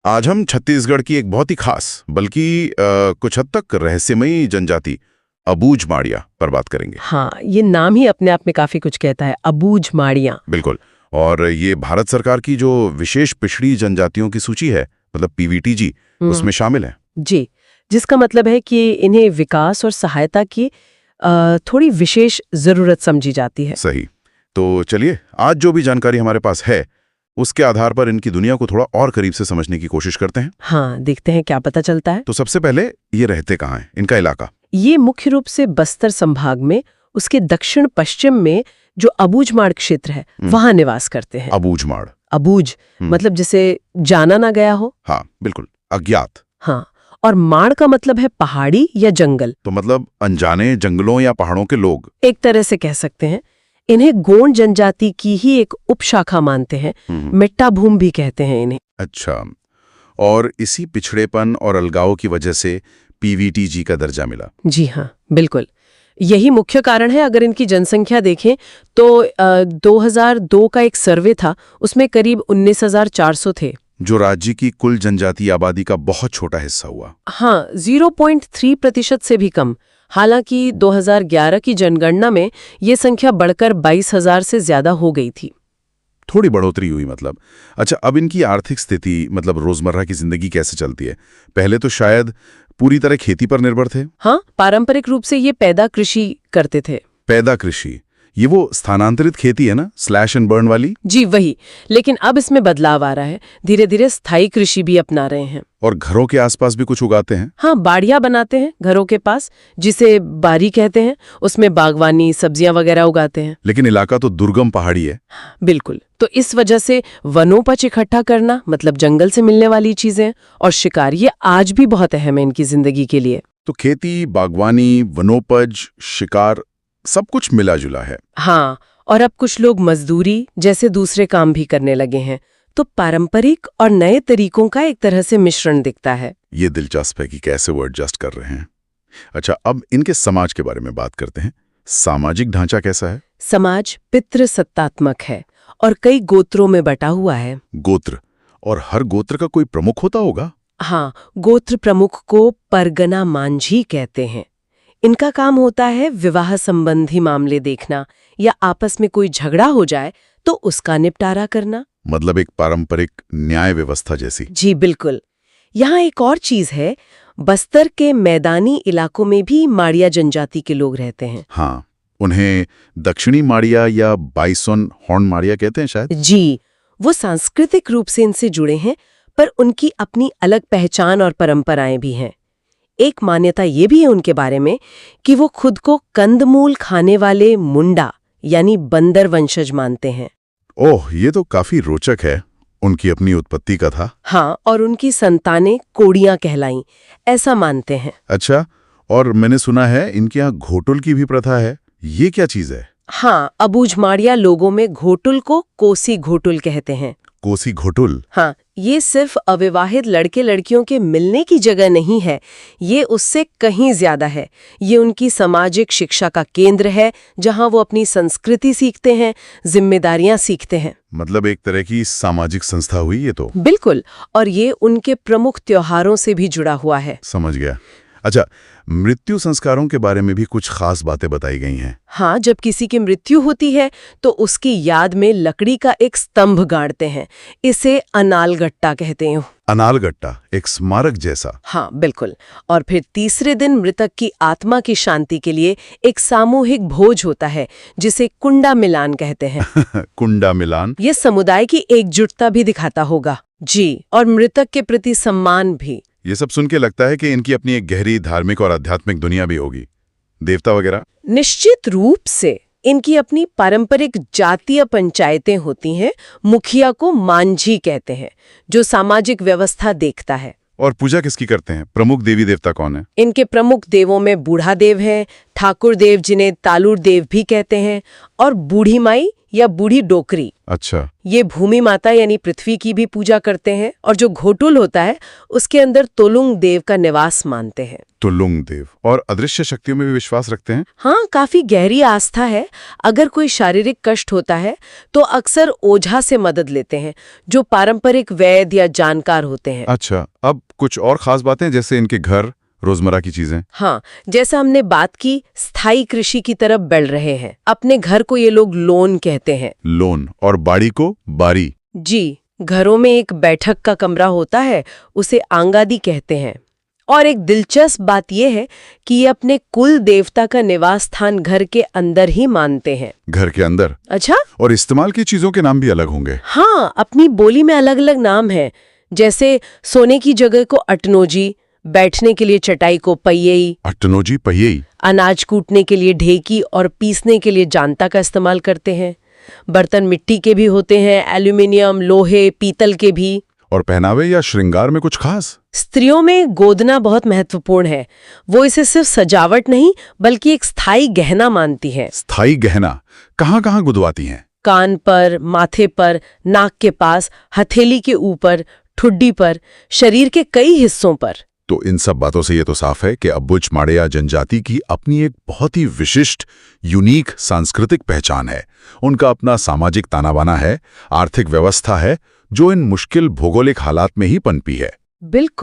आज हम छत्तीसगढ़ की एक बहुत ही खास बल्कि कुछ हद तक रहस्यमयी जनजाति अबूझ माड़िया पर बात करेंगे। हाँ, ये नाम ही अपने आप में काफी कुछ कहता है, अबूझ माड़ियाँ। बिल्कुल। और ये भारत सरकार की जो विशेष पिछड़ी जनजातियों की सूची है, मतलब पीवीटीजी, उसमें शामिल है। जी, जिसका मतलब है कि इन्हें विकास और सहायता की थोड़ी विशेष जरूरत समझी जाती है। सही। तो चलिए, आज जो भी जानकारी हमारे पास है उसके आधार पर इनकी दुनिया को थोड़ा और करीब से समझने की कोशिश करते हैं। हाँ, देखते हैं क्या पता चलता है। तो सबसे पहले ये रहते कहाँ हैं, इनका इलाका? ये मुख्य रूप से बस्तर संभाग में, उसके दक्षिण पश्चिम में जो अबूझमाड़ क्षेत्र है वहां निवास करते हैं। अबूझमाड़। अबूझ मतलब जिसे जाना ना गया हो। हाँ बिल्कुल, अज्ञात। हाँ, और माड़ का मतलब है पहाड़ी या जंगल। तो मतलब अनजाने जंगलों या पहाड़ों के लोग, एक तरह से कह सकते हैं। इन्हें गोंड जनजाति की ही एक उपशाखा मानते हैं। मिट्टा भूम भी कहते हैं इन्हें। अच्छा। और इसी पिछड़ेपन और अलगाव की वजह से पीवीटीजी का दर्जा मिला। जी हाँ, बिल्कुल, यही मुख्य कारण है। अगर इनकी जनसंख्या देखें तो 2002 का एक सर्वे था, उसमें करीब 19,400 थे, जो राज्य की कुल जनजातीय आबादी का बहुत छोटा हिस्सा हुआ। हाँ, 0.3% से भी कम। हालांकि 2011 की जनगणना में ये संख्या बढ़कर 22,000 से ज्यादा हो गई थी। थोड़ी बढ़ोतरी हुई मतलब। अच्छा, अब इनकी आर्थिक स्थिति, मतलब रोजमर्रा की जिंदगी कैसे चलती है? पहले तो शायद पूरी तरह खेती पर निर्भर थे। हाँ, पारंपरिक रूप से ये पैदा कृषि करते थे। पैदा कृषि, ये वो स्थानांतरित खेती है ना, स्लैश एंड बर्न वाली? जी वही, लेकिन अब इसमें बदलाव आ रहा है। धीरे धीरे स्थायी कृषि भी अपना रहे हैं। और घरों के आसपास भी कुछ उगाते हैं? हाँ, बाड़ियां बनाते हैं घरों के पास, जिसे बारी कहते हैं। उसमें बागवानी, सब्जियां वगैरह उगाते हैं। लेकिन इलाका तो दुर्गम पहाड़ी है। बिल्कुल, तो इस वजह से वनोपज इकट्ठा करना, मतलब जंगल से मिलने वाली चीजें, और शिकार, ये आज भी बहुत अहम है इनकी जिंदगी के लिए। तो खेती, बागवानी, वनोपज, शिकार, सब कुछ मिला जुला है। हाँ, और अब कुछ लोग मजदूरी जैसे दूसरे काम भी करने लगे हैं। तो पारंपरिक और नए तरीकों का एक तरह से मिश्रण दिखता है। ये दिलचस्प है कि कैसे वो एडजस्ट कर रहे हैं। अच्छा, अब इनके समाज के बारे में बात करते हैं। सामाजिक ढांचा कैसा है? समाज पितृसत्तात्मक है और कई गोत्रों में बटा हुआ है। गोत्र, और हर गोत्र का कोई प्रमुख होता होगा? हाँ, गोत्र प्रमुख को परगना मांझी कहते हैं। इनका काम होता है विवाह संबंधी मामले देखना, या आपस में कोई झगड़ा हो जाए तो उसका निपटारा करना। मतलब एक पारंपरिक न्याय व्यवस्था जैसी। जी बिल्कुल। यहाँ एक और चीज है, बस्तर के मैदानी इलाकों में भी माड़िया जनजाति के लोग रहते हैं। हाँ, उन्हें दक्षिणी माड़िया या बाइसोन हॉर्न माड़िया कहते हैं शायद। जी, वो सांस्कृतिक रूप से इनसे जुड़े हैं, पर उनकी अपनी अलग पहचान और परंपराएं भी हैं। एक मान्यता ये भी है उनके बारे में कि वो खुद को कंदमूल खाने वाले मुंडा यानी बंदर वंशज मानते हैं। ओह, ये तो काफी रोचक है। उनकी अपनी उत्पत्ति का था। हाँ, और उनकी संतानें कोड़ियां कहलाईं, ऐसा मानते हैं। अच्छा, और मैंने सुना है इनके यहाँ घोटुल की भी प्रथा है। ये क्या चीज है? हाँ, अबूझमाड़िया लोगों में घोटुल को कोसी घोटुल कहते हैं। कोसी घोटुल? हाँ, ये सिर्फ अविवाहित लड़के लड़कियों के मिलने की जगह नहीं है, ये उससे कहीं ज्यादा है। ये उनकी सामाजिक शिक्षा का केंद्र है, जहाँ वो अपनी संस्कृति सीखते हैं, जिम्मेदारियां सीखते हैं। मतलब एक तरह की सामाजिक संस्था हुई ये तो। बिल्कुल, और ये उनके प्रमुख त्योहारों से भी जुड़ा हुआ है। समझ गया। अच्छा, मृत्यु संस्कारों के बारे में भी कुछ खास बातें बताई गई हैं। हाँ, जब किसी की मृत्यु होती है तो उसकी याद में लकड़ी का एक स्तंभ गाड़ते हैं। इसे अनालगट्टा कहते हैं। अनालगट्टा, एक स्मारक जैसा? हाँ बिल्कुल। और फिर तीसरे दिन मृतक की आत्मा की शांति के लिए एक सामूहिक भोज होता है, जिसे कुंडा मिलान कहते हैं। कुंडा मिलान? ये समुदाय की एकजुटता भी दिखाता होगा। जी, और मृतक के प्रति सम्मान भी। ये सब सुन के लगता है कि इनकी अपनी एक गहरी धार्मिक और आध्यात्मिक दुनिया भी होगी। देवता वगैरह? निश्चित रूप से इनकी अपनी पारंपरिक जातीय पंचायतें होती हैं। मुखिया को मांझी कहते हैं, जो सामाजिक व्यवस्था देखता है। और पूजा किसकी करते हैं? प्रमुख देवी देवता कौन है? इनके प्रमुख देवों में बूढ़ा देव है, ठाकुर देव जिन्हें तालुर देव भी कहते हैं, और बूढ़ी माई या बूढ़ी डोकरी। अच्छा, ये भूमि माता यानी पृथ्वी की भी पूजा करते हैं, और जो घोटुल होता है उसके अंदर तोलुंग देव का निवास मानते हैं। तुलुंग देव और अदृश्य शक्तियों में भी विश्वास रखते हैं। हाँ, काफी गहरी आस्था है। अगर कोई शारीरिक कष्ट होता है तो अक्सर ओझा से मदद लेते हैं, जो पारंपरिक वैद्य या जानकार होते हैं। अच्छा, अब कुछ और खास बातें, जैसे इनके घर, रोजमर्रा की चीजें। हाँ, जैसा हमने बात की, स्थायी कृषि की तरफ बढ़ रहे हैं। अपने घर को ये लोग लोन कहते हैं। लोन, और बाड़ी को बारी। जी, घरों में एक बैठक का कमरा होता है, उसे आंगादी कहते हैं। और एक दिलचस्प बात यह है कि ये अपने कुल देवता का निवास स्थान घर के अंदर ही मानते हैं। घर के अंदर? अच्छा? और इस्तेमाल की चीजों के नाम भी अलग होंगे। हाँ, अपनी बोली में अलग अलग नाम है। जैसे सोने की जगह को अटनोजी, बैठने के लिए चटाई को पहियई, अटनोजी, पहियई। अनाज कूटने के लिए ढेकी और पीसने के लिए जानता का इस्तेमाल करते हैं। बर्तन मिट्टी के भी होते हैं, एल्यूमिनियम, लोहे, पीतल के भी। और पहनावे या श्रृंगार में कुछ खास? स्त्रियों में गोदना बहुत महत्वपूर्ण है। वो इसे सिर्फ सजावट नहीं बल्कि एक स्थायी गहना मानती है। स्थायी गहना कहाँ कहाँ गुदवाती हैं? कान पर, माथे पर, नाक के पास, हथेली के ऊपर, ठुड्डी पर, शरीर के कई हिस्सों पर। तो इन सब बातों से ये तो साफ है कि अब्बुझ माड़िया जनजाति की अपनी एक बहुत ही विशिष्ट, यूनिक सांस्कृतिक पहचान है। उनका अपना सामाजिक ताना-बाना है, आर्थिक व्यवस्था है, जो इन मुश्किल भौगोलिक हालात में ही पनपी है। बिल्कुल।